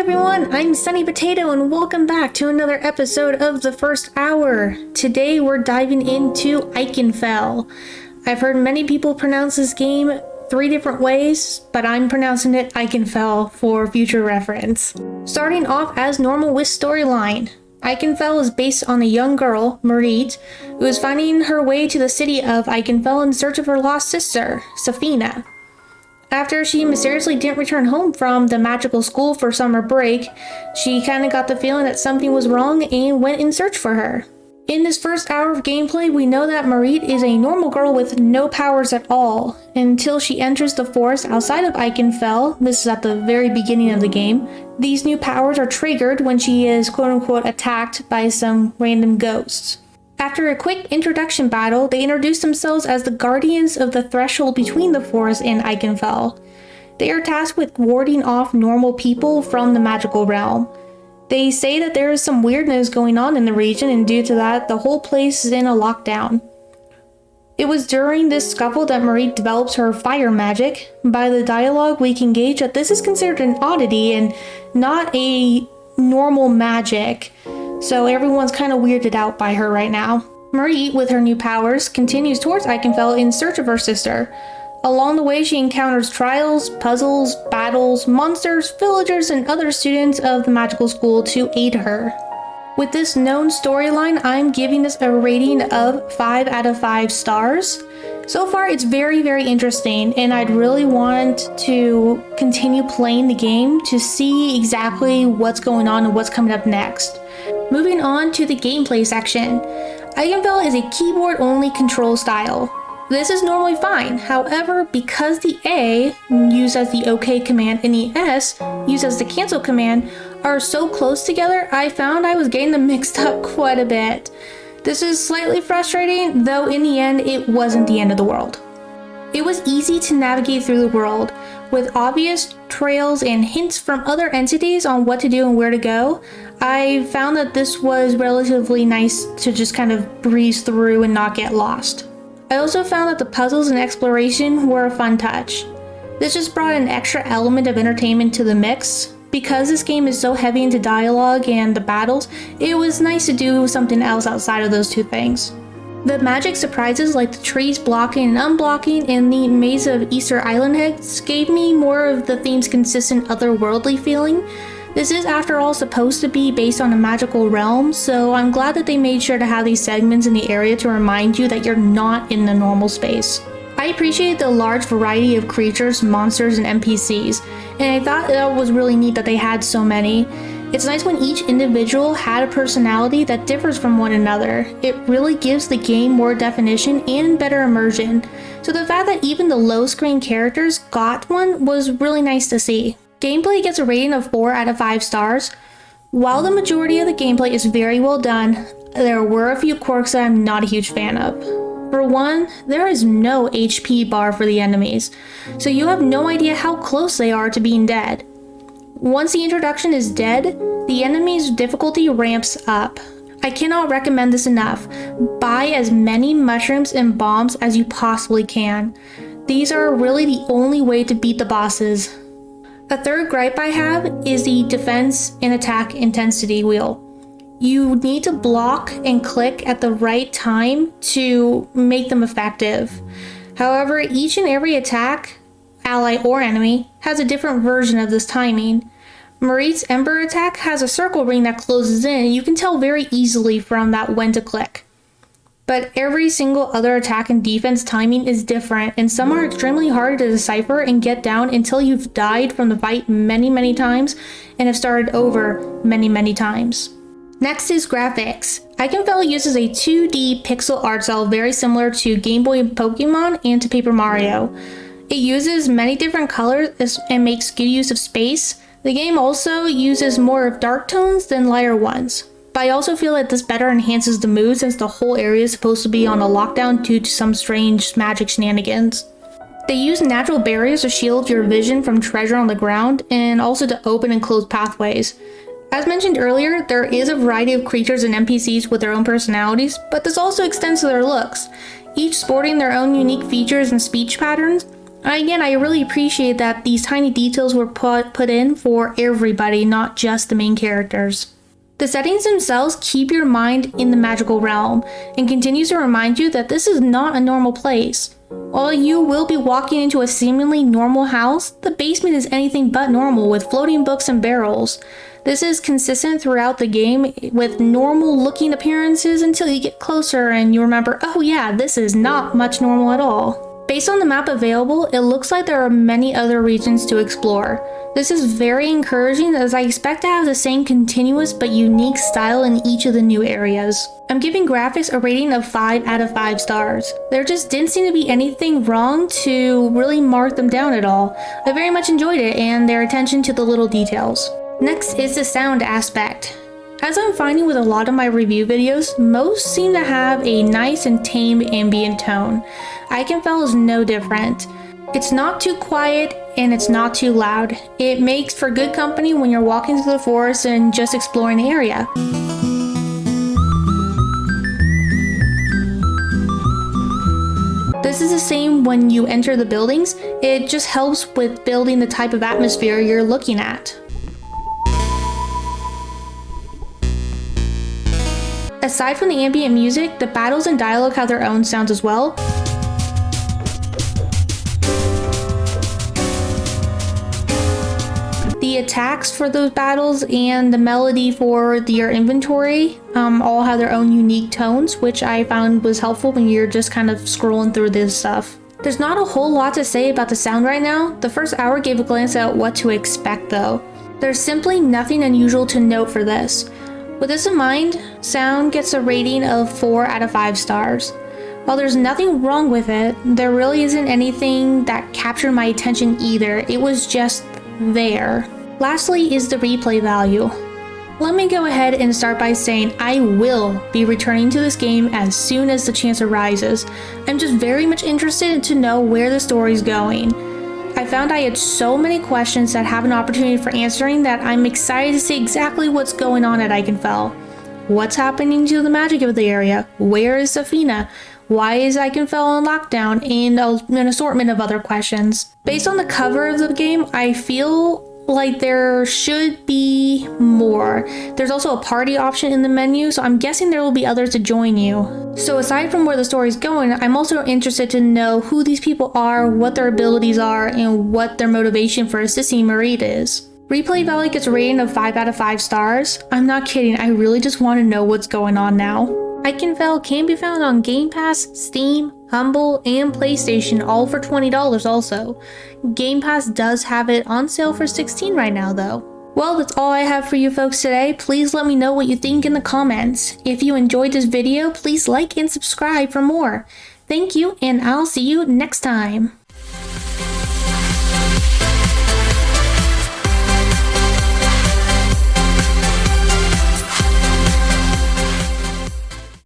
everyone, I'm Sunny Potato and welcome back to another episode of The First Hour. Today we're diving into Ikenfell. I've heard many people pronounce this game 3 different ways, but I'm pronouncing it Ikenfell for future reference. Starting off as normal with storyline. Ikenfell is based on a young girl, Marit, who is finding her way to the city of Ikenfell in search of her lost sister, Safina. After she mysteriously didn't return home from the magical school for summer break, she kind of got the feeling that something was wrong and went in search for her. In this first hour of gameplay, we know that Marit is a normal girl with no powers at all, until she enters the forest outside of Ikenfell. This is at the very beginning of the game. These new powers are triggered when she is quote-unquote attacked by some random ghosts. After a quick introduction battle, they introduce themselves as the guardians of the threshold between the forest and Ikenfell. They are tasked with warding off normal people from the magical realm. They say that there is some weirdness going on in the region, and due to that, the whole place is in a lockdown. It was during this scuffle that Marie develops her fire magic. By the dialogue, we can gauge that this is considered an oddity and not a normal magic. So everyone's kind of weirded out by her right now. Marie, with her new powers, continues towards Ikenfell in search of her sister. Along the way, she encounters trials, puzzles, battles, monsters, villagers, and other students of the magical school to aid her. With this known storyline, I'm giving this a rating of 5 out of 5 stars. So far, it's very, very interesting, and I'd really want to continue playing the game to see exactly what's going on and what's coming up next. Moving on to the gameplay section. Ikenfell is a keyboard-only control style. This is normally fine, however, because the A, used as the OK command, and the S, used as the cancel command, are so close together, I found I was getting them mixed up quite a bit. This is slightly frustrating, though in the end, it wasn't the end of the world. It was easy to navigate through the world, with obvious trails and hints from other entities on what to do and where to go. I found that this was relatively nice to just kind of breeze through and not get lost. I also found that the puzzles and exploration were a fun touch. This just brought an extra element of entertainment to the mix. Because this game is so heavy into dialogue and the battles, it was nice to do something else outside of those 2 things. The magic surprises like the trees blocking and unblocking and the maze of Easter Island heads gave me more of the theme's consistent otherworldly feeling. This is, after all, supposed to be based on a magical realm, so I'm glad that they made sure to have these segments in the area to remind you that you're not in the normal space. I appreciate the large variety of creatures, monsters, and NPCs, and I thought that was really neat that they had so many. It's nice when each individual had a personality that differs from one another. It really gives the game more definition and better immersion. So the fact that even the low screen characters got one was really nice to see. Gameplay gets a rating of 4 out of 5 stars. While the majority of the gameplay is very well done, there were a few quirks that I'm not a huge fan of. For one, there is no HP bar for the enemies, so you have no idea how close they are to being dead. Once the introduction is dead, the enemy's difficulty ramps up. I cannot recommend this enough. Buy as many mushrooms and bombs as you possibly can. These are really the only way to beat the bosses. A third gripe I have is the defense and attack intensity wheel. You need to block and click at the right time to make them effective. However, each and every attack, ally or enemy, has a different version of this timing. Marit's Ember attack has a circle ring that closes in, and you can tell very easily from that when to click. But every single other attack and defense timing is different, and some are extremely hard to decipher and get down until you've died from the fight many times and have started over many times. Next is graphics. Ikenfell uses a 2D pixel art style very similar to Game Boy and Pokemon and to Paper Mario. It uses many different colors and makes good use of space. The game also uses more of dark tones than lighter ones. But I also feel that this better enhances the mood since the whole area is supposed to be on a lockdown due to some strange magic shenanigans. They use natural barriers to shield your vision from treasure on the ground and also to open and close pathways. As mentioned earlier, there is a variety of creatures and NPCs with their own personalities, but this also extends to their looks, each sporting their own unique features and speech patterns. Again, I really appreciate that these tiny details were put in for everybody, not just the main characters. The settings themselves keep your mind in the magical realm and continues to remind you that this is not a normal place. While you will be walking into a seemingly normal house, the basement is anything but normal with floating books and barrels. This is consistent throughout the game with normal looking appearances until you get closer and you remember, oh yeah, this is not much normal at all. Based on the map available, it looks like there are many other regions to explore. This is very encouraging as I expect to have the same continuous but unique style in each of the new areas. I'm giving graphics a rating of 5 out of 5 stars. There just didn't seem to be anything wrong to really mark them down at all. I very much enjoyed it and their attention to the little details. Next is the sound aspect. As I'm finding with a lot of my review videos, most seem to have a nice and tame ambient tone. Ikenfell is no different. It's not too quiet and it's not too loud. It makes for good company when you're walking through the forest and just exploring the area. This is the same when you enter the buildings. It just helps with building the type of atmosphere you're looking at. Aside from the ambient music, the battles and dialogue have their own sounds as well. The attacks for those battles and the melody for your inventory all have their own unique tones, which I found was helpful when you're just kind of scrolling through this stuff. There's not a whole lot to say about the sound right now. The first hour gave a glance at what to expect though. There's simply nothing unusual to note for this. With this in mind, sound gets a rating of 4 out of 5 stars. While there's nothing wrong with it, there really isn't anything that captured my attention either. It was just there. Lastly is the replay value. Let me go ahead and start by saying I will be returning to this game as soon as the chance arises. I'm just very much interested to know where the story's going. I found I had so many questions that have an opportunity for answering that I'm excited to see exactly what's going on at Ikenfell. What's happening to the magic of the area? Where is Safina? Why is Ikenfell on lockdown? And an assortment of other questions. Based on the cover of the game, I feel like there should be more. There's also a party option in the menu, so I'm guessing there will be others to join you. So aside from where the story's going, I'm also interested to know who these people are, what their abilities are, and what their motivation for assisting Marit is. Replay value gets a rating of 5 out of 5 stars. I'm not kidding, I really just want to know what's going on now. Ikenfell can be found on Game Pass, Steam, Humble, and PlayStation, all for $20 also. Game Pass does have it on sale for $16 right now though. Well, that's all I have for you folks today. Please let me know what you think in the comments. If you enjoyed this video, please like and subscribe for more. Thank you, and I'll see you next time.